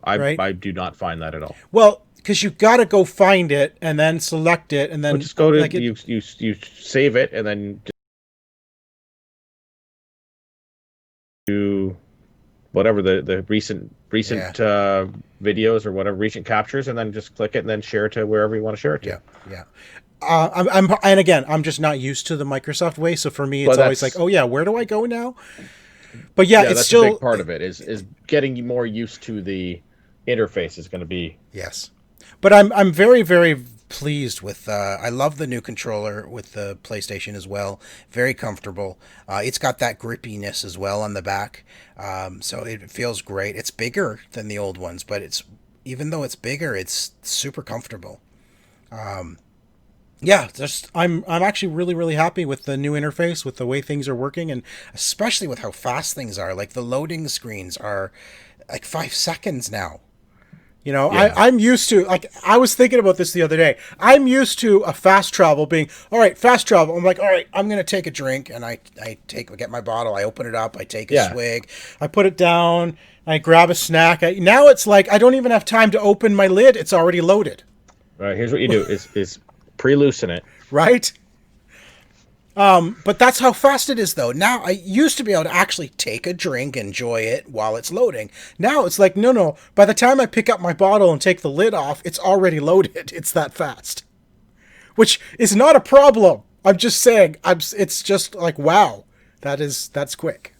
I do not find that at all. Well, because you got to go find it and then select it and then just go to you save it and then do whatever the recent videos or whatever recent captures, and then just click it and then share it to wherever you want to share it to. Yeah. I'm just not used to the Microsoft way, so for me it's always like, oh yeah, where do I go now? But it's that's still a big part of it is getting more used to the interface is going to be. Yes. But I'm very, very pleased with I love the new controller with the PlayStation as well. Very comfortable. It's got that grippiness as well on the back. So it feels great. It's bigger than the old ones, but even though it's bigger, it's super comfortable. I'm actually really, really happy with the new interface, with the way things are working, and especially with how fast things are. Like the loading screens are like 5 seconds now. You know, I'm used to, like, I was thinking about this the other day. I'm used to a fast travel being, all right, fast travel. I'm like, all right, I'm going to take a drink, and I get my bottle, I open it up, I take a swig, I put it down, I grab a snack. Now it's like I don't even have time to open my lid. It's already loaded. All right, here's what you do is pre-loosen it. Right? But that's how fast it is, though. Now, I used to be able to actually take a drink, enjoy it while it's loading. Now it's like, no. By the time I pick up my bottle and take the lid off, it's already loaded. It's that fast. Which is not a problem. I'm just saying, it's just like, wow, that's quick.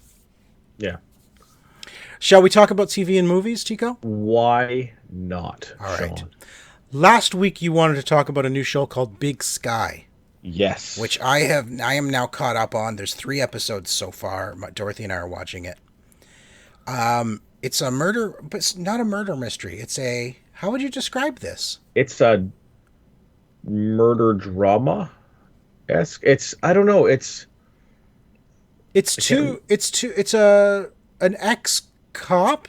Yeah. Shall we talk about TV and movies, Tico? Why not, All right. Sean? Last week you wanted to talk about a new show called Big Sky. Yes. Which I am now caught up on. There's 3 episodes so far. Dorothy and I are watching it. It's a murder, but it's not a murder mystery. How would you describe this? It's a murder drama. I don't know. It's an ex-cop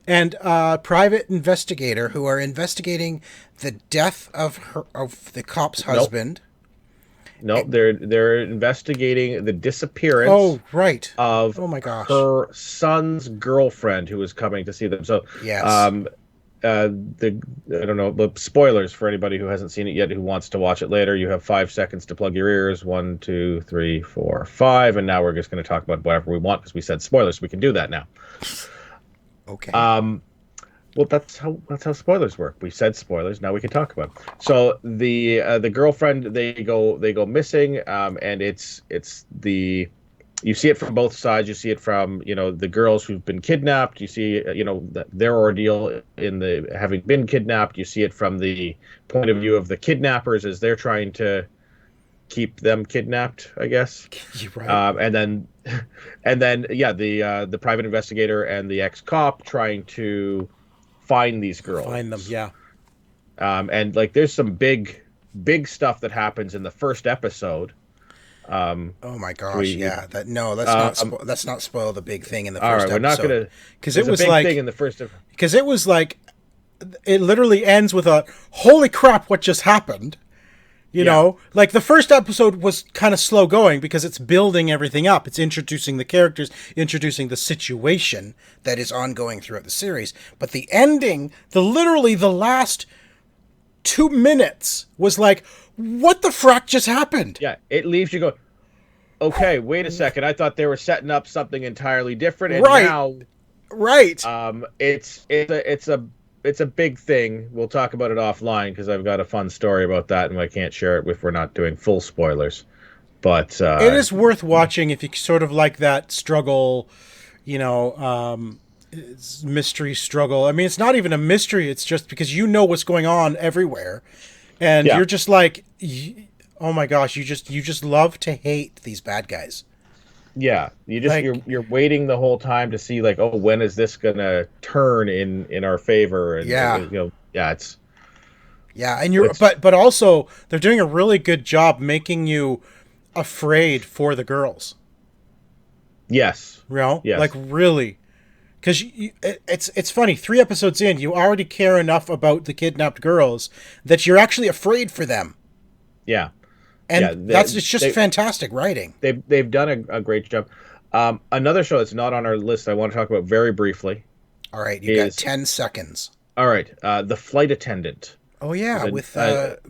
and a private investigator who are investigating the death of the cop's husband. No, they're investigating the disappearance. Of oh my gosh, her son's girlfriend who was coming to see them. So yes. the I don't know, the spoilers for anybody who hasn't seen it yet who wants to watch it later. You have 5 seconds to plug your ears. 1, 2, 3, 4, 5, and now we're just going to talk about whatever we want because we said spoilers. We can do that now. Okay. Well, that's how spoilers work. We said spoilers. Now we can talk about it. So the girlfriend, they go missing, and it's the, you see it from both sides. You see it from, you know, the girls who've been kidnapped. You see, you know, their ordeal in the having been kidnapped. You see it from the point of view of the kidnappers as they're trying to keep them kidnapped, I guess. You're right. And then yeah, the private investigator and the ex-cop trying to find these girls. Find them, yeah. And like, there's some big stuff that happens in the first episode. Oh my gosh, let's not spoil the big thing in the first episode. We're not gonna, because it was a big like thing in the first. Because it was like, it literally ends with a holy crap, what just happened? You know, like the first episode was kind of slow going because it's building everything up. It's introducing the characters, introducing the situation that is ongoing throughout the series. But the ending, literally the last 2 minutes was like, what the frack just happened? Yeah, it leaves you going, okay, wait a second. I thought they were setting up something entirely different, and now, it's a big thing. We'll talk about it offline because I've got a fun story about that, and I can't share it if we're not doing full spoilers. But it is worth watching if you sort of like that struggle, you know, mystery struggle. I mean, it's not even a mystery. It's just because you know what's going on everywhere, and you're just like, oh my gosh, you just love to hate these bad guys. Yeah, you're waiting the whole time to see, like, oh, when is this gonna turn in our favor? And but also they're doing a really good job making you afraid for the girls. Yes, you know, yes. Like really, because it's funny. 3 episodes in, you already care enough about the kidnapped girls that you're actually afraid for them. Yeah. And it's just fantastic writing. They've done a great job. Another show that's not on our list I want to talk about very briefly. All right, you got 10 seconds. All right, The Flight Attendant. Oh yeah, with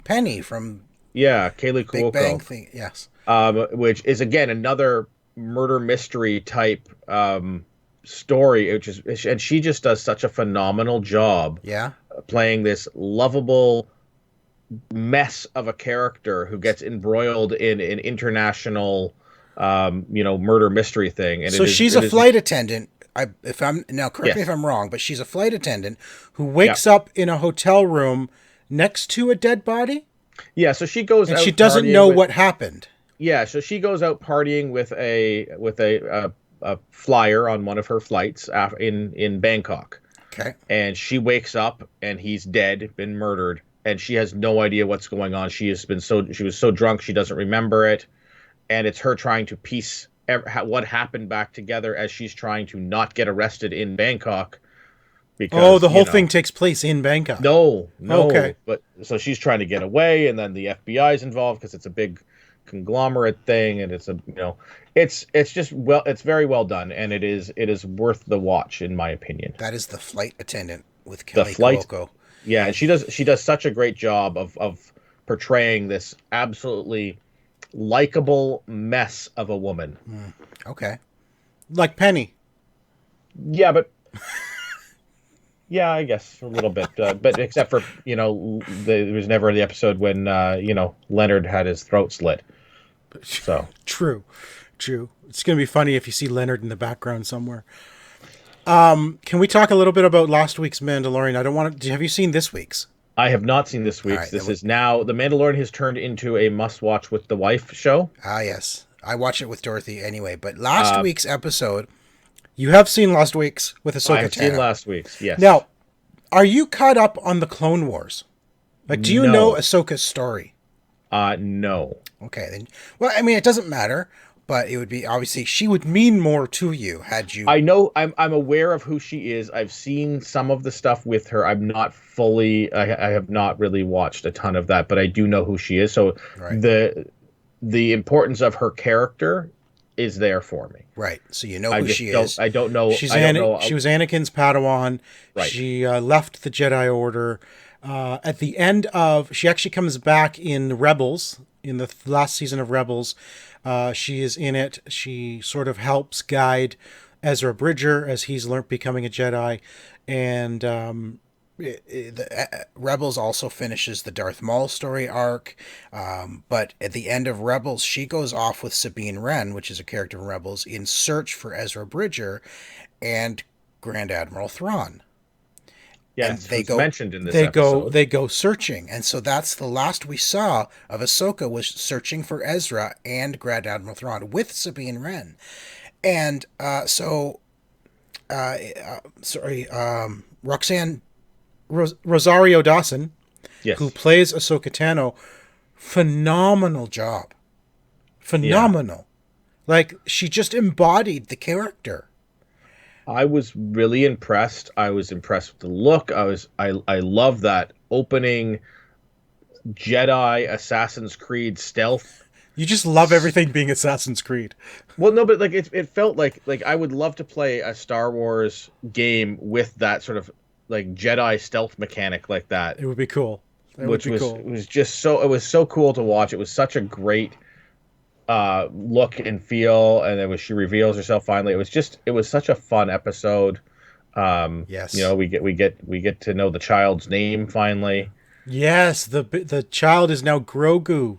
Penny from Kaylee Cuoco. Big Bang thing. Yes. Which is again another murder mystery type story, and she just does such a phenomenal job. Yeah. Playing this lovable mess of a character who gets embroiled in an international murder mystery thing. And so she's a flight attendant. Correct me if I'm wrong, but she's a flight attendant who wakes up in a hotel room next to a dead body. Yeah, so she goes and out, she doesn't know what happened. Yeah, so she goes out partying with a flyer on one of her flights in Bangkok. Okay. And she wakes up and he's dead, been murdered. And she has no idea what's going on. She was so drunk she doesn't remember it, and it's her trying to piece what happened back together as she's trying to not get arrested in Bangkok. Because, the whole thing takes place in Bangkok. No. Okay. But so she's trying to get away, and then the FBI is involved because it's a big conglomerate thing, and it's it's very well done, and it is worth the watch in my opinion. That is The Flight Attendant with Kaylee Cuoco. Yeah, and she does such a great job of portraying this absolutely likable mess of a woman. Okay. Like Penny. Yeah, but yeah, I guess a little bit. But except for, there was never the episode when Leonard had his throat slit. So True. It's going to be funny if you see Leonard in the background somewhere. Can we talk a little bit about last week's Mandalorian? Have you seen this week's? I have not seen this week's. Right, this is now, The Mandalorian has turned into a must-watch with the wife show. Ah, yes. I watch it with Dorothy anyway, but last week's episode, you have seen last week's with Ahsoka Tano. I've seen last week's, yes. Now, are you caught up on the Clone Wars? Like, do you know Ahsoka's story? No. Okay, then. Well, I mean, it doesn't matter. But it would be, obviously, she would mean more to you had you... I know, I'm aware of who she is. I've seen some of the stuff with her. I'm not fully... I have not really watched a ton of that, but I do know who she is. So the importance of her character is there for me. Right. So you know who she is. I don't know. She was Anakin's Padawan. Right. She left the Jedi Order. At the end of... She actually comes back in Rebels, in the last season of Rebels. She is in it. She sort of helps guide Ezra Bridger as he's becoming a Jedi. And Rebels also finishes the Darth Maul story arc. But at the end of Rebels, she goes off with Sabine Wren, which is a character in Rebels, in search for Ezra Bridger and Grand Admiral Thrawn. Yes, they go mentioned in this episode. They go searching, and so that's the last we saw of Ahsoka, was searching for Ezra and Grand Admiral Thrawn with Sabine Wren, and Roxanne Rosario Dawson, yes, who plays Ahsoka Tano, phenomenal job, phenomenal, like she just embodied the character. I was really impressed. I was impressed with the look. I love that opening Jedi Assassin's Creed stealth. You just love everything being Assassin's Creed. Well, no, but like it felt like I would love to play a Star Wars game with that sort of like Jedi stealth mechanic like that. It would be cool. It was so cool to watch. It was such a great look and feel, and she reveals herself finally. It was such a fun episode. Yes, you know, we get to know the child's name finally. Yes, the child is now Grogu.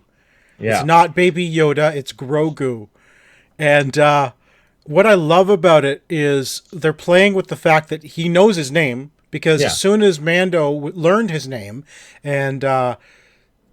Yeah. It's not Baby Yoda, it's Grogu. And what I love about it is they're playing with the fact that he knows his name, because as soon as Mando learned his name, and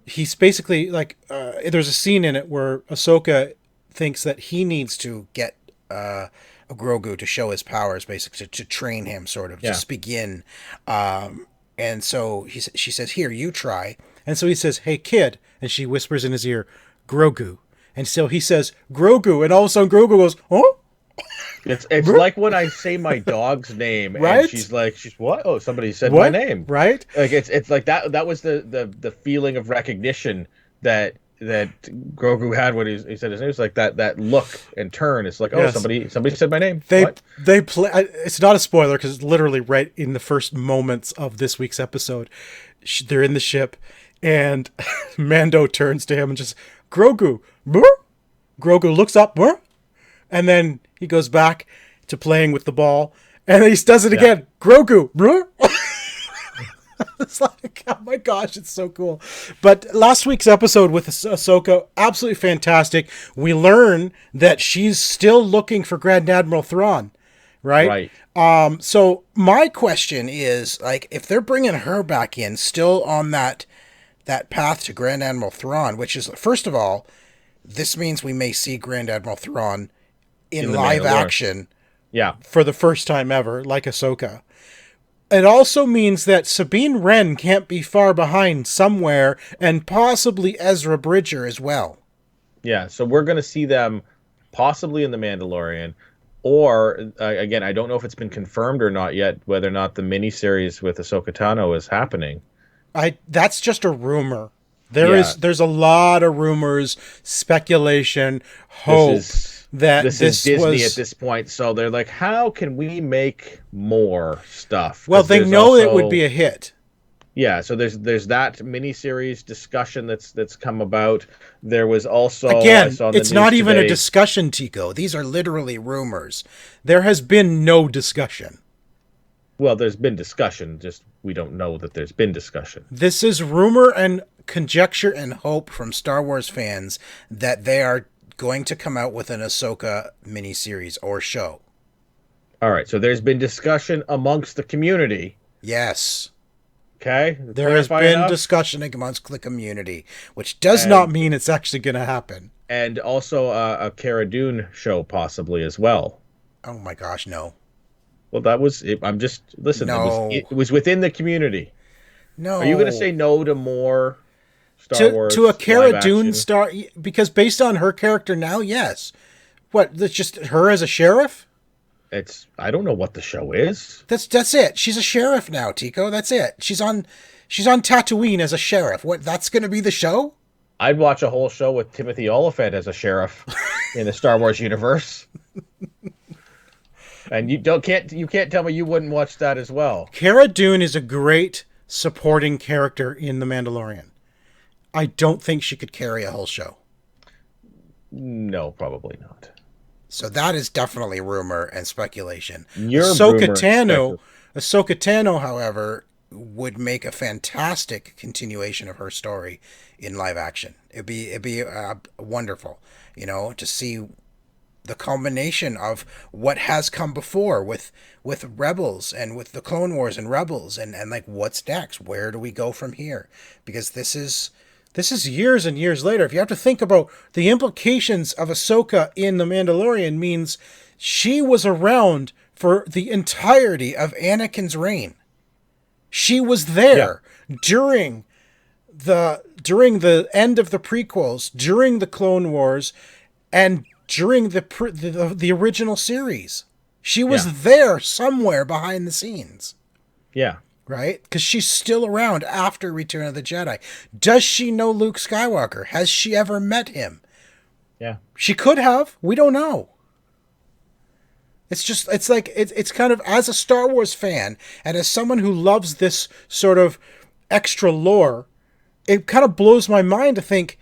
he's basically like, there's a scene in it where Ahsoka thinks that he needs to get a Grogu to show his powers, basically to train him, sort of, just begin. And so she says, "Here, you try." And so he says, "Hey, kid," and she whispers in his ear, "Grogu." And so he says, "Grogu," and all of a sudden Grogu goes, "Oh." It's like when I say my dog's name, right? And she's what? Oh, somebody said my name, right? Like it's like that. That was the feeling of recognition that Grogu had when he said his name. It was like that look and turn. It's like, oh, somebody said my name. They play. It's not a spoiler because it's literally right in the first moments of this week's episode. They're in the ship, and Mando turns to him and just, "Grogu." Brr? Grogu looks up, brr? And then he goes back to playing with the ball, and then he does it again. "Grogu." Brr? It's like, oh my gosh, it's so cool. But last week's episode with Ahsoka, absolutely fantastic. We learn that she's still looking for Grand Admiral Thrawn, right? Right. So my question is, like, if they're bringing her back in, still on that path to Grand Admiral Thrawn, which is, first of all, this means we may see Grand Admiral Thrawn in live action, for the first time ever, like Ahsoka. It also means that Sabine Wren can't be far behind somewhere, and possibly Ezra Bridger as well. Yeah, so we're going to see them possibly in The Mandalorian, or, again, I don't know if it's been confirmed or not yet, whether or not the miniseries with Ahsoka Tano is happening. That's just a rumor. There's a lot of rumors, speculation, hope that this is Disney at this point. So they're like, how can we make more stuff? Well, they know it would be a hit. Yeah, so there's that miniseries discussion that's come about. There was also, again, it's not even a discussion, Tico. These are literally rumors. There has been no discussion. Well, there's been discussion, just we don't know that there's been discussion. This is rumor and conjecture and hope from Star Wars fans that they are going to come out with an Ahsoka miniseries or show. All right, so there's been discussion amongst the community. Yes. Okay. There has been discussion amongst the community, which does not mean it's actually going to happen. And also a Cara Dune show possibly as well. Oh my gosh, no. Well, that was it. I'm just listen. No. It was within the community. No. Are you going to say no to more Star Wars to a Cara Dune action? star? Because based on her character now, yes. What? That's just her as a sheriff? I don't know what the show is. That's it. She's a sheriff now, Tico. That's it. She's on Tatooine as a sheriff. What? That's going to be the show? I'd watch a whole show with Timothy Olyphant as a sheriff. in the Star Wars universe. And you can't tell me you wouldn't watch that as well. Cara Dune is a great supporting character in The Mandalorian. I don't think she could carry a whole show. No, probably not. So that is definitely rumor and speculation. Ahsoka Tano, however, would make a fantastic continuation of her story in live action. It'd be wonderful, to see the culmination of what has come before with Rebels and with the Clone Wars and Rebels and like what's next? Where do we go from here? Because this is years and years later. If you have to think about the implications of Ahsoka in The Mandalorian, means she was around for the entirety of Anakin's reign. She was there during the end of the prequels, during the Clone Wars, and during the original series. She was there somewhere behind the scenes. Yeah. Right? Because she's still around after Return of the Jedi. Does she know Luke Skywalker? Has she ever met him? Yeah. She could have. We don't know. It's kind of, as a Star Wars fan and as someone who loves this sort of extra lore, it kind of blows my mind to think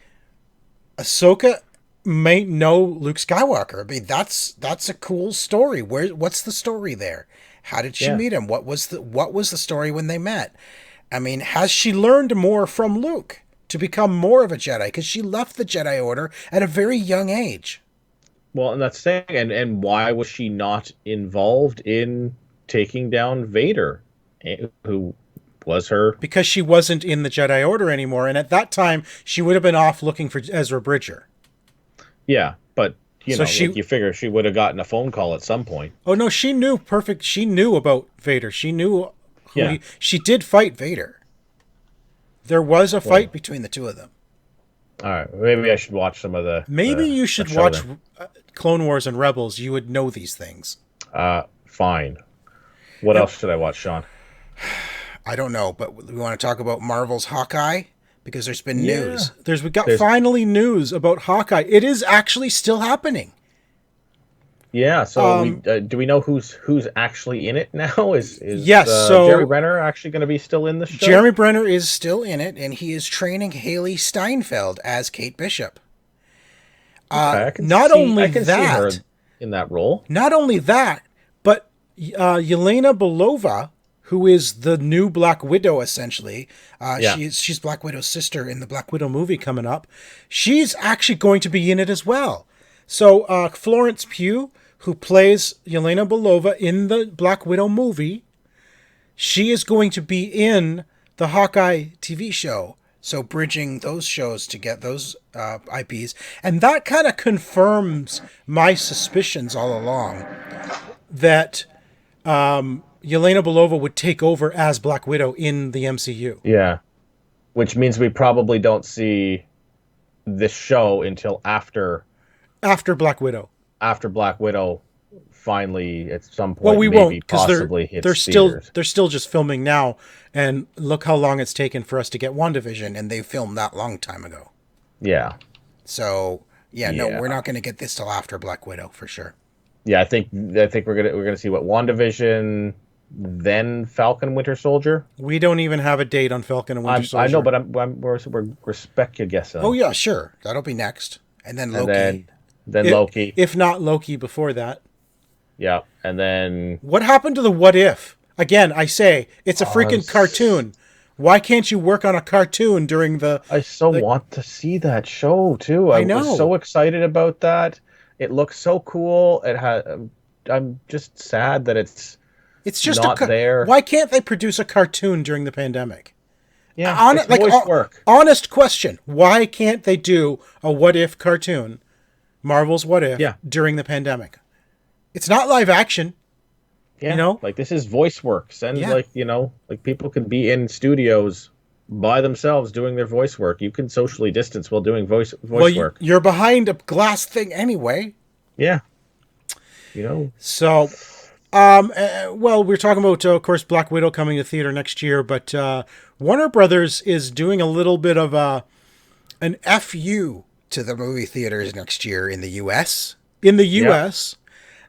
Ahsoka may know Luke Skywalker. I mean, that's a cool story. What's the story there? How did she meet him? What was the story when they met? I mean, has she learned more from Luke to become more of a Jedi? Because she left the Jedi Order at a very young age. Well, and that's the thing. And why was she not involved in taking down Vader, who was her? Because she wasn't in the Jedi Order anymore, and at that time she would have been off looking for Ezra Bridger. Yeah, but you figure she would have gotten a phone call at some point. Oh no, she knew She knew about Vader. She knew she did fight Vader. There was a fight between the two of them. All right, maybe I should watch some of the. Maybe you should watch Clone Wars and Rebels. You would know these things. Fine. What else should I watch, Sean? I don't know, but we want to talk about Marvel's Hawkeye. Because there's been news. We got finally news about Hawkeye. It is actually still happening. Yeah. So do we know who's actually in it now? Is so Jeremy Renner actually going to be still in the show? Jeremy Renner is still in it, and he is training Hailee Steinfeld as Kate Bishop. I can see her in that role. Not only that, but Yelena Belova, who is the new Black Widow, essentially. She's Black Widow's sister in the Black Widow movie coming up. She's actually going to be in it as well. So Florence Pugh, who plays Yelena Belova in the Black Widow movie, she is going to be in the Hawkeye TV show. So bridging those shows to get those IPs. And that kind of confirms my suspicions all along that Yelena Belova would take over as Black Widow in the MCU. Yeah. Which means we probably don't see this show until after Black Widow. After Black Widow finally at some point. Well, we won't, because they're still just filming now, and look how long it's taken for us to get WandaVision, and they filmed that long time ago. Yeah. So no, we're not going to get this till after Black Widow for sure. Yeah, I think we're gonna see what WandaVision, then Falcon Winter Soldier. We don't even have a date on Falcon and Winter Soldier. I know, but we're spec guessing. Oh yeah, sure, that'll be next, and then Loki. And then Loki. If not Loki before that. Yeah, and then what happened to the What If? Again, I say it's a freaking cartoon. Why can't you work on a cartoon during the? I want to see that show too. I know. Was so excited about that. It looks so cool. I'm just sad that it's just not there. Why can't they produce a cartoon during the pandemic? Yeah, voice work. Honest question: why can't they do a What If cartoon, Marvel's What If, during the pandemic? It's not live action. Yeah, like this is voice work. Like people can be in studios by themselves doing their voice work. You can socially distance while doing voice work. You're behind a glass thing anyway. Yeah. So, we're talking about, of course, Black Widow coming to theater next year, but Warner Brothers is doing a little bit of an FU to the movie theaters next year in the U.S. In the U.S.,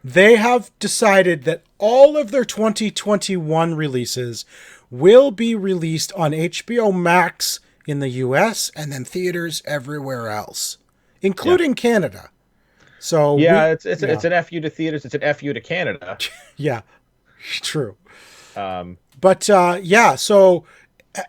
they have decided that all of their 2021 releases will be released on HBO Max in the U.S. and then theaters everywhere else, including Canada. So it's an FU to theaters. It's an FU to Canada. Yeah, true. But so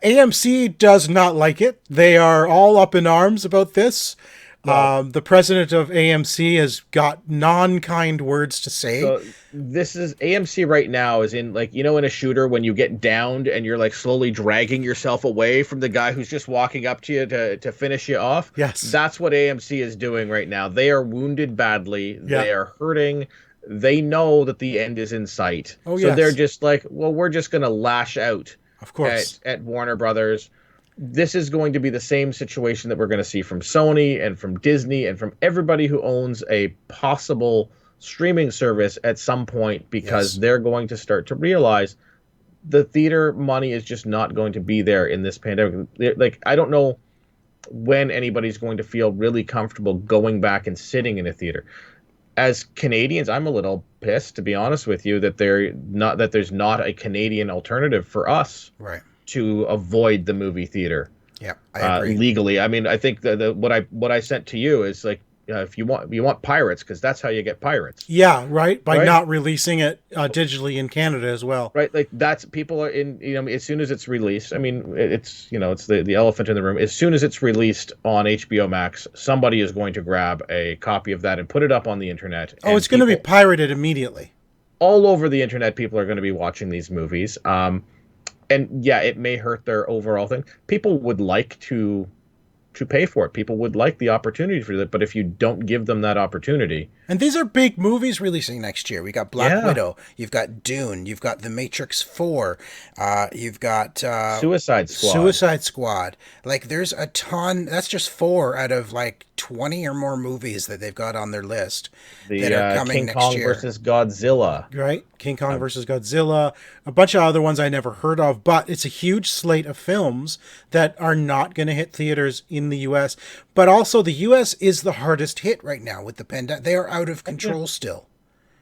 AMC does not like it. They are all up in arms about this. No. The president of AMC has got non-kind words to say. So this is AMC right now is in, like, in a shooter when you get downed and you're like slowly dragging yourself away from the guy who's just walking up to you to finish you off. Yes. That's what AMC is doing right now. They are wounded badly. Yeah. They are hurting. They know that the end is in sight. Oh, so they're just like, well, we're just going to lash out. Of course. At Warner Brothers. This is going to be the same situation that we're going to see from Sony and from Disney and from everybody who owns a possible streaming service at some point, because they're going to start to realize the theater money is just not going to be there in this pandemic. Like, I don't know when anybody's going to feel really comfortable going back and sitting in a theater. As Canadians, I'm a little pissed, to be honest with you, that there's not a Canadian alternative for us. Right. To avoid the movie theater, I agree. Legally. I mean, I think what I sent to you is like, if you want pirates, because that's how you get pirates. Yeah, right. By not releasing it digitally in Canada as well. Right, like that's people are in. As soon as it's released, I mean, it's the elephant in the room. As soon as it's released on HBO Max, somebody is going to grab a copy of that and put it up on the internet. Oh, it's going to be pirated immediately. All over the internet, people are going to be watching these movies. And it may hurt their overall thing. People would like to pay for it. People would like the opportunity for that. But if you don't give them that opportunity. And these are big movies releasing next year. We got Black Widow. You've got Dune. You've got The Matrix 4. You've got Suicide Squad. Like, there's a ton. That's just 4 out of like 20 or more movies that they've got on their list that are coming next year. King Kong versus Godzilla. Right? King Kong versus Godzilla. A bunch of other ones I never heard of, but it's a huge slate of films that are not going to hit theaters in the U.S. But also the U.S. is the hardest hit right now with the pandemic. They are out of control still.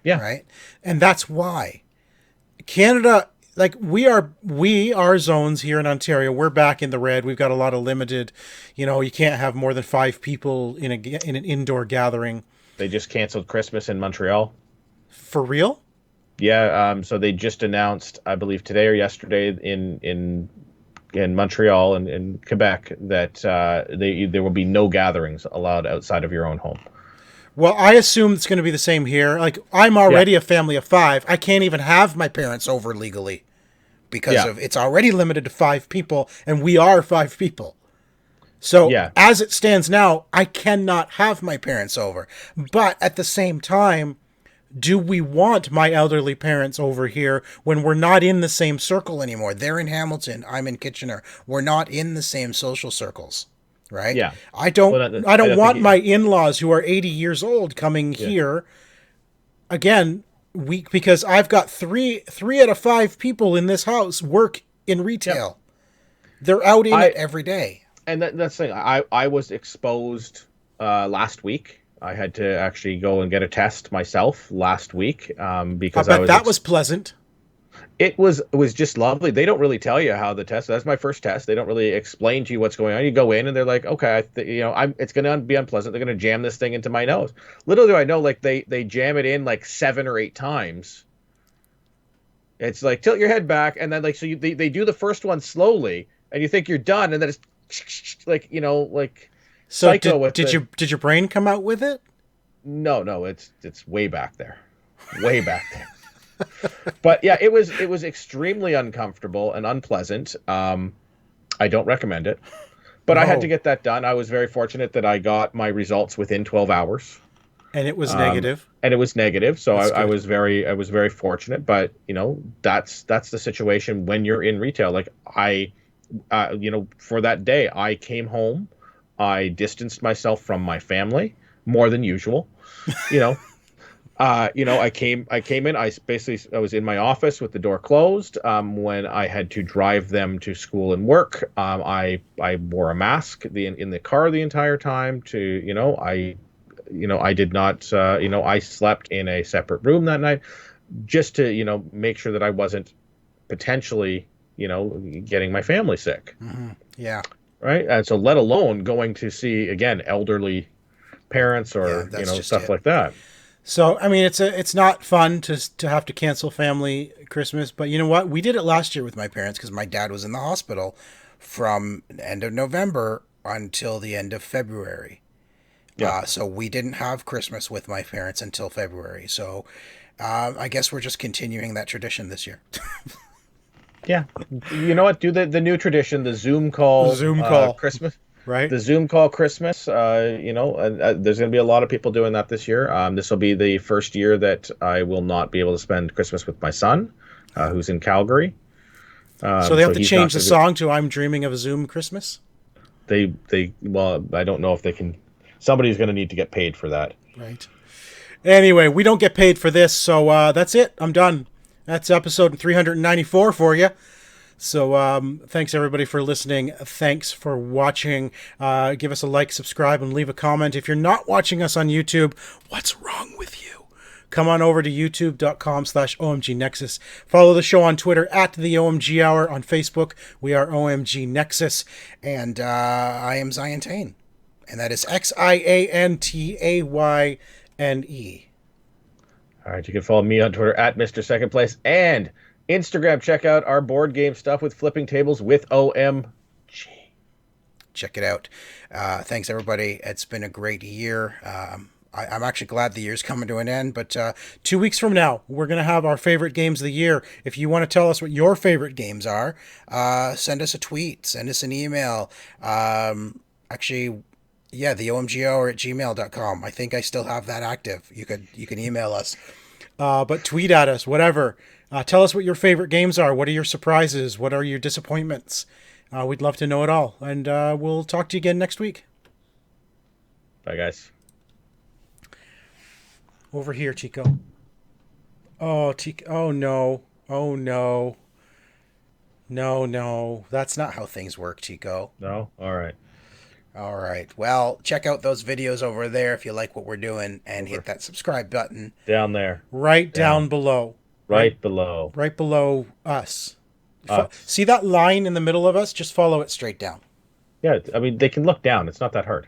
Yeah. Right? And that's why. Canada, like, our zones here in Ontario, we're back in the red. We've got a lot of limited, you can't have more than 5 people in an indoor gathering. They just canceled Christmas in Montreal. For real? Yeah, so they just announced, I believe today or yesterday in Montreal and in Quebec, that there will be no gatherings allowed outside of your own home. Well, I assume it's going to be the same here. Like, I'm already a family of 5. I can't even have my parents over legally because of it's already limited to 5 people, and we are 5 people. So as it stands now, I cannot have my parents over. But at the same time, do we want my elderly parents over here when we're not in the same circle anymore? They're in Hamilton. I'm in Kitchener. We're not in the same social circles. Right? Yeah. I don't want my in-laws who are 80 years old coming here. Again, because I've got 3 out of 5 people in this house work in retail. Yep. They're out in it every day. And that's the thing. I was exposed last week. I had to actually go and get a test myself last week because that was pleasant. It was just lovely. They don't really tell you how the test. That's my first test. They don't really explain to you what's going on. You go in and they're like, okay, it's going to be unpleasant. They're going to jam this thing into my nose. Little do I know, like they jam it in like 7 or 8 times. It's like tilt your head back, and then they do the first one slowly, and you think you're done, and then it's like like. So did your brain come out with it? No, it's way back there, way back there. But yeah, it was extremely uncomfortable and unpleasant. I don't recommend it, but I had to get that done. I was very fortunate that I got my results within 12 hours, and it was negative. And it was negative, so I was very fortunate. But that's the situation when you're in retail. Like for that day, I came home. I distanced myself from my family more than usual. I came in. I was in my office with the door closed. When I had to drive them to school and work, I wore a mask in the car the entire time. I did not. I slept in a separate room that night, just to make sure that I wasn't potentially getting my family sick. Mm-hmm. Yeah. Right. And so, let alone going to see again elderly parents or stuff like that. So, I mean, it's not fun to have to cancel family Christmas, but you know what? We did it last year with my parents because my dad was in the hospital from the end of November until the end of February. Yeah. So we didn't have Christmas with my parents until February. So I guess we're just continuing that tradition this year. Yeah. You know what? Do the new tradition, the Zoom call. Christmas. Right. The Zoom call Christmas, there's going to be a lot of people doing that this year. This will be the first year that I will not be able to spend Christmas with my son, who's in Calgary. So they have to change the song to "I'm Dreaming of a Zoom Christmas." Well, I don't know if they can. Somebody's going to need to get paid for that. Right. Anyway, we don't get paid for this, so that's it. I'm done. That's episode 394 for you. So thanks everybody for listening. Thanks for watching. Give us a like, subscribe, and leave a comment. If you're not watching us on YouTube, what's wrong with you? Come on over to youtube.com/OMG Nexus. Follow the show on Twitter at the OMG Hour. On Facebook, we are OMG Nexus. And I am Ziantane. And that is XIANTAYNE. All right, you can follow me on Twitter at Mr. Second Place. And Instagram, check out our board game stuff with flipping tables with OMG. Check it out. Thanks, everybody. It's been a great year. I'm actually glad the year's coming to an end, but 2 weeks from now, we're going to have our favorite games of the year. If you want to tell us what your favorite games are, send us a tweet, send us an email. Actually, yeah, the omghour@gmail.com. I think I still have that active. You can email us. But tweet at us, whatever. Tell us what your favorite games are. What are your surprises? What are your disappointments? We'd love to know it all. And we'll talk to you again next week. Bye, guys. Over here, Chico. Oh, Chico. Oh, no. Oh, no. No. That's not how things work, Chico. No? All right. All right. Well, check out those videos over there if you like what we're doing, and hit that subscribe button. Down there. Right down below. Right below. Right below us. See that line in the middle of us? Just follow it straight down. Yeah, I mean, they can look down. It's not that hard.